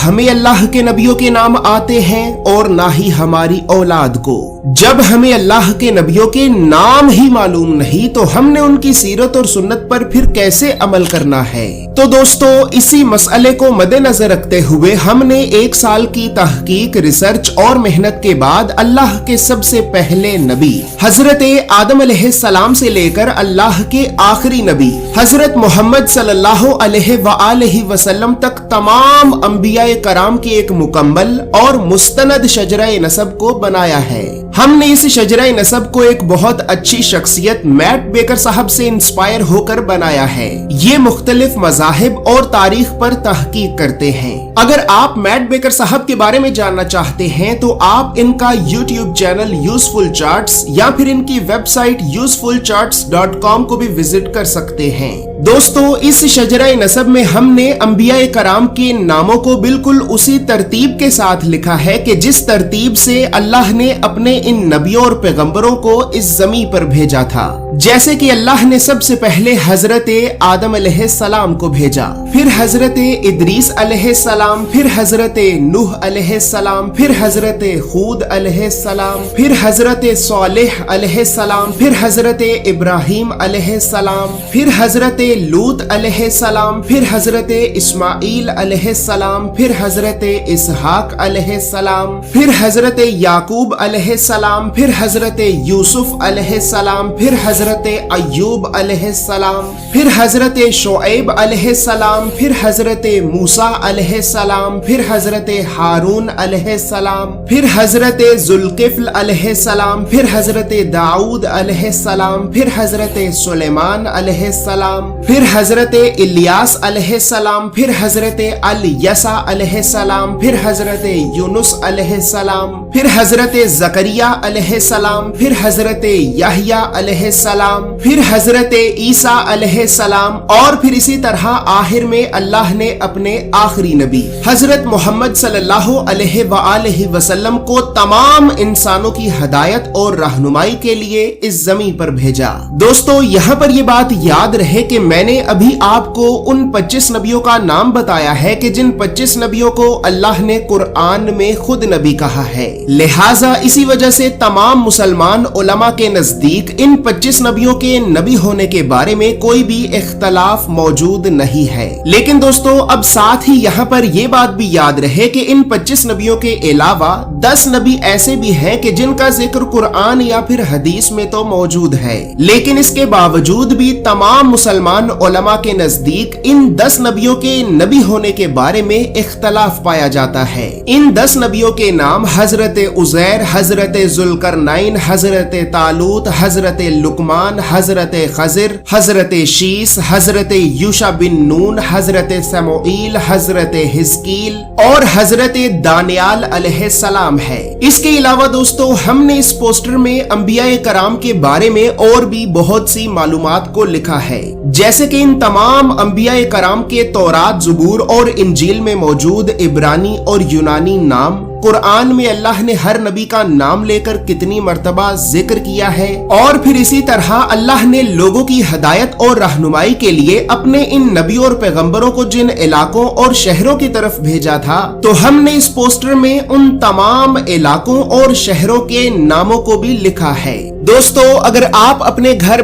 हमें अल्लाह के नबियों के नाम आते हैं और ना ही हमारी औलाद को। जब हमें अल्लाह के नबियों के नाम ही मालूम नहीं तो हमने उनकी सीरत और सुन्नत पर फिर कैसे अमल करना है। तो दोस्तों, इसी मसले को मद्देनजर रखते हुए हमने 1 साल की तहकीक, रिसर्च और मेहनत के बाद अल्लाह के सबसे पहले नबी हजरत आदम अलैहिस्सलाम से लेकर अल्लाह के आखिरी नबी हजरत मोहम्मद सल्लल्लाहु अलैहि वसल्लम तक तमाम अंबिया कराम की एक मुकम्मल और मुस्तनद शजरा नसब को बनाया है। हमने इस शजरा नसब को एक बहुत अच्छी शख्सियत मैट बेकर साहब से इंस्पायर होकर बनाया है। ये मुख्तलिफ मज़ाहिब और तारीख पर तहकीक करते हैं। अगर आप मैट बेकर साहब के बारे में जानना चाहते हैं तो आप इनका यूट्यूब चैनल यूजफुल चार्ट्स या फिर इनकी वेबसाइट usefulcharts.com को भी विजिट कर सकते हैं। दोस्तों, इस शजरा नसब में हमने अंबिया कराम के नामों को बिल्कुल उसी तरतीब के साथ लिखा है कि जिस तरतीब से अल्लाह ने अपने इन नबियों और पैगंबरों को इस जमीन पर भेजा था। जैसे कि अल्लाह ने सबसे पहले हजरत आदम अलैहिस्सलाम को भेजा, फिर हजरत इदरीस अलैहिस्सलाम, फिर हजरत नूह अलैहिस्सलाम, फिर हजरत हूद अलैहिस्सलाम, फिर हजरत सालेह अलैहिस्सलाम, फिर हजरत इब्राहिम अलैहिस्सलाम, फिर हजरत लूत अलैहिस्सलाम, फिर हजरत इस्माइल अलैहिस्सलाम, फिर हजरत इसहाक अलैहिस्सलाम, फिर हजरत याकूब अलैहिस्सलाम, फिर हजरत यूसुफ अलैहिस्सलाम, फिर हजरत अय्यूब अलैहिस्सलाम, फिर हजरत शुएब अलैहिस्सलाम, फिर हजरत मूसा अलैहिस्सलाम, फिर हजरत हारून अलैहिस्सलाम, फिर हजरत जुल्किफ्ल अलैहिस्सलाम, फिर हजरत दाऊद अलैहिस्सलाम, फिर हजरत सुलेमान अलैहिस्सलाम, फिर हजरत इलियास अलैहिस्सलाम, फिर हजरत अल-यसा अलैहिस्सलाम, फिर हजरत यूनुस अलैहिस्सलाम, फिर हजरत जकरिया अलैहिस्सलाम, फिर हजरत यहया अलैहिस्सलाम, फिर हजरत ईसा अलैहिस्सलाम और फिर इसी तरह आखिर में अल्लाह ने अपने आखिरी नबी हजरत मोहम्मद सल्लल्लाहु अलैहि वसल्लम को तमाम इंसानों की हदायत और रहनुमाई के लिए इस जमीन पर भेजा। दोस्तों, यहाँ पर ये बात याद रहे कि मैंने अभी आपको उन 25 नबियों का नाम बताया है कि जिन 25 नबियों को अल्लाह ने कुरान में खुद नबी कहा है। लिहाजा इसी वजह से तमाम मुसलमान उलमा के नजदीक इन 25 नबियों के नबी होने के बारे में कोई भी इख्तलाफ मौजूद नहीं है। लेकिन दोस्तों, अब साथ ही यहाँ पर ये बात भी याद रहे कि इन 25 नबियों के अलावा 10 नबी ऐसे भी हैं कि जिनका जिक्र कुरान या फिर हदीस में तो मौजूद है, लेकिन इसके बावजूद भी तमाम मुसलमान उलमा के नजदीक इन 10 नबियों के नबी होने के बारे में इख्तलाफ पाया जाता है। इन 10 नबियों के नाम हजरत उजैर, हजरत जुल्करनैन, हजरत तालूत, हजरत लुकमान, हजरत खजिर, हजरत शीस, हजरत यूशा बिन नून, हजरत समूईल, हजरत हिजकील और हजरत दानियाल अलैहिस्सलाम है। इसके अलावा दोस्तों, हमने इस पोस्टर में अंबिया कराम के बारे में और भी बहुत सी मालूमात को लिखा है। जैसे कि इन तमाम अंबिया कराम के तौरात, ज़बूर और इंजील में मौजूद इब्रानी और यूनानी नाम, कुरान में अल्लाह ने हर नबी का नाम लेकर कितनी मर्तबा जिक्र किया है, और फिर इसी तरह अल्लाह ने लोगों की हदायत और रहनुमाई के लिए अपने इन नबियों और पैगंबरों को जिन इलाकों और शहरों की तरफ भेजा था, तो हमने इस पोस्टर में उन तमाम इलाकों और शहरों के नामों को भी लिखा है। दोस्तों, अगर आप अपने घर